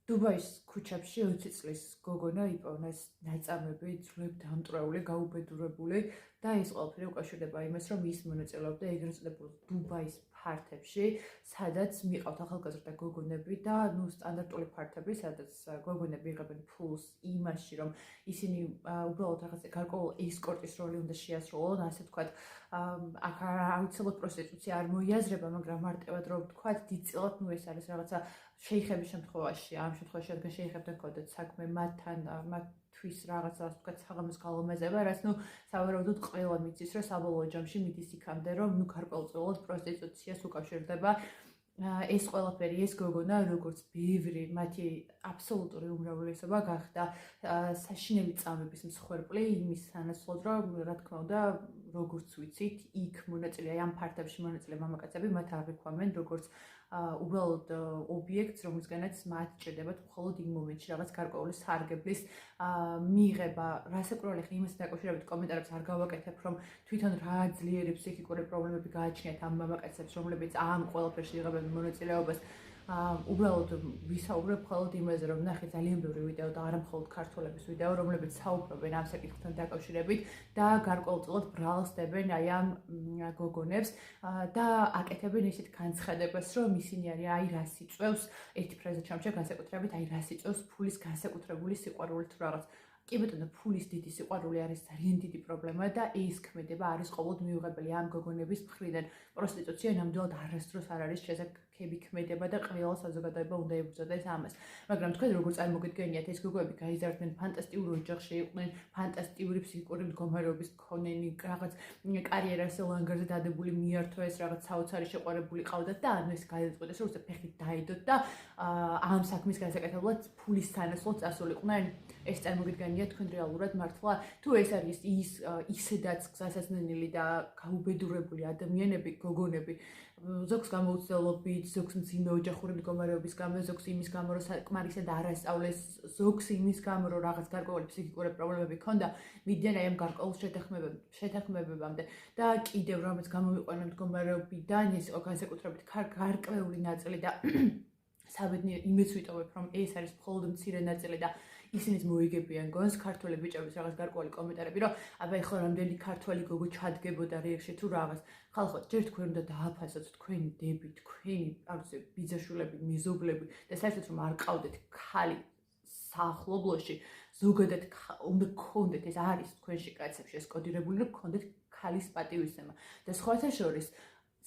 დუბაის ქუჩებში 20 წლის გოგონა იპოვნეს ნაწამები, ძვლები დამტვრეული, გაუბედურებული და ეს ყველაფერი უკავშირდება იმას, რომ ის მონაწილეობდა ეგრეთ წოდებულ დუბაის ფართებში, სადაც მიყავთ ახალგაზრდა გოგონები და სტანდარტული ფართები, სადაც გოგონები იღებენ ფულს იმაში, რომ ისინი უბრალოდ რაღაცა გარკვეულ ესკორტის როლი უნდა შეასრულონ, ასე ვთქვათ, აქ აუცილებლად პროსტიტუცია არ მოიაზრება, მაგრამ მარტივად რომ ვთქვათ, დიდწილად ეს არის რაღაცა შეიხების შემთხვევაში, ამ შემთხვევაში რადგან შეიხებთან გქონდეთ საქმე მათთვის რაღაცა ასე ვთქვათ საღამოს გალომაზება, რაც სავარაუდოდ ყველა მიცის, რომ საბოლოო ჯამში მიდის იქამდე, რომ გარკვეულწილად პროსტიტუციას უკავშირდება ეს ყველაფერი, ეს გოგონა, როგორც ბევრი მათი აბსოლუტური უმრავლესობა გახდა საშინელი წამების მსხვერპლი იმის სანაცვლოდ, რომ რა თქმა უნდა, როგორც ვიცით, იქ მონაწილე ამ ფართებში მონაწილე მამაკაცები მათ აღიქვამენ როგორც უბრალოდ ობიექტს, რომელზეც მათ ჭირდებათ მხოლოდ იმ მომენტში რაღაც გარკვეული სარგებლის მიღება. რასაკვირველი ხე იმასთან დაკავშირებით კომენტარებს არ გავაკეთებ, რომ თვითონ რა ძლიერი ფსიქიკური პრობლემები გააჩნიათ ამ მამაკაცებს, რომლებიც ამ ყველაფერში იღებენ მონაწილეობას. უბრალოდ ვისაუბრებ მხოლოდ იმაზე, რომ ნახე ძალიან ბევრი ვიდეო და არა მხოლოდ ქართველების ვიდეო, რომლებიც საუბრობენ ამ საკითხთან დაკავშირებით და გარკვეულწილად ბრალსდებენ აი ამ გოგონებს და აკეთებენ ისეთ განცხადებას, რომ ისინი არის აი რას იწვევს, ერთი ფრაზა ჩამჩა განსაკუთრებით, აი რას იწვევს ფულის განსაკუთრებული სიყვარული თუ რაღაც. კი ბატონო, ფულის დიდი სიყვარული არის ძალიან დიდი პრობლემა და ეს ქმედება არის ყოველდღიურად მიუღებელი ამ გოგონების მხრიდან. პროსტიტუცია ნამდვილად არასდროს არ არის შესაძლებელი ქმედება და ყველა საზოგადოება უნდა ებრძოდეს ამას. მაგრამ თქვენ როგორ წარმოგიდგენიათ, ეს გოგოები გაიზარდნენ ფანტასტიურ ოჯახში, იყვნენ ფანტასტიკური ფსიქიკური მდგომარეობის მქონენი, რაღაც კარიერას ლანგარზე დადებული მიართვეს, რაღაც საოცარი შეყვარებული ყავდათ და ანუ ეს გადაწყვეტეს, რომ ფეხით დაედოთ და ამ საქმის განსაკუთრებულად ფულის სანაცვლოდ წასულიყვნენ. ეს წარმოგიდგენიათ თქვენ რეალურად მართლა თუ ეს არის ისედაც გასაცდენილი და გაუბედურებული ადამიანები, გოგონები, ზოგს გამოუცდელობით, ზოგს მძიმე ოჯახური მდგომარეობის გამო, ზოგს იმის გამო, რომ საკმარისად და არ ასწავლეს, ზოგს იმის გამო, რომ რაღაც გარკვეული ფსიქიკური პრობლემები ჰქონდა, მიდიან აი ამ გარკვეულ შეთანხმებებამდე და კიდევ რამაც გამომიყვანა მდგომარეობიდან ეს განსაკუთრებით გარკვეული ნაწილი და საბედნიერო იმეც ვიტოვებ, რომ ეს არის მხოლოდ მცირე ნაწილი და ისინიც მოიგებიან გონს ქართველი ბიჭების რაღაც გარკვეული კომენტარები, რომ აბა ეხლა რამდენი ქართველი გოგო ჩადგებოდა რეაქში თუ რაღაც. ხალხო, ჯერ თქვენ უნდა დააფასოთ თქვენი დები, თქვენი ბიძაშვილები, მეზობლები და საერთოდ რომ არ ყავდეთ ქალი საახლობლოში, ზოგადად უნდა გქონდეთ, ეს არის თქვენში კაცებში ეს კოდირებული, რომ გქონდეთ ქალის პატივისცემა. და სხვათა შორის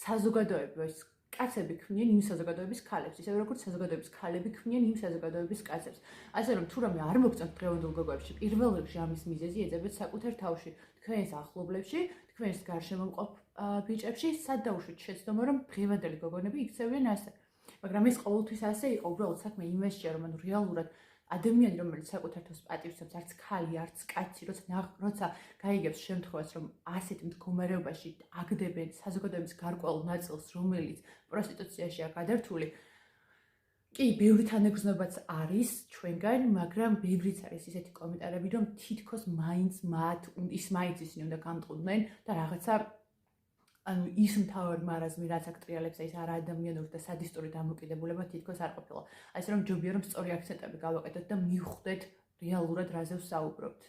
საზოგადოების კაცები ქმნიან იმ საზოგადოების ქალებს, ისე როგორც საზოგადოების ქალები ქმნიან იმ საზოგადოების კაცებს. ასე რომ თუ რამე არ მოგწონთ დღევანდელ გოგოებში, პირველ რიგში ამის მიზეზი ეძებეთ საკუთარ თავში, თქვენს ახლობლებში, თქვენს გარშემო მყოფ ბიჭებში, სად დაუშვით შეცდომა, რომ დღევანდელი გოგონები იქცევიან ასე. მაგრამ ეს ყოველთვის ასე იყო, უბრალოდ საქმე იმაშია, რომ ანუ რეალურად ადამიანი, რომელიც საკუთარ თავს პატივისცემს, არც ქალი, არც კაცი, როცა გაიგებს შემთხვევას, რომ ასეთ მდგომარეობაში აგდებენ საზოგადოების გარკვეულ ნაწილს, რომელიც პროსტიტუციაშია გადართული, კი, ბევრი თანაგრძნობაც არის ჩვენგან, მაგრამ ბევრიც არის ისეთი კომენტარები, რომ თითქოს მაინც ისინი უნდა გამტყუნდნენ და რაღაცა ანუ ის მთავარი მარაზმი, რაც აქ ტრიალებს, ეს არაადამიანური და სადისტური დამოკიდებულება თითქოს არ ყოფილა. ასე რომ ჯობია რომ სწორი აქცენტები გავაკეთოთ და მივხვდეთ რეალურად რაზე ვსაუბრობთ.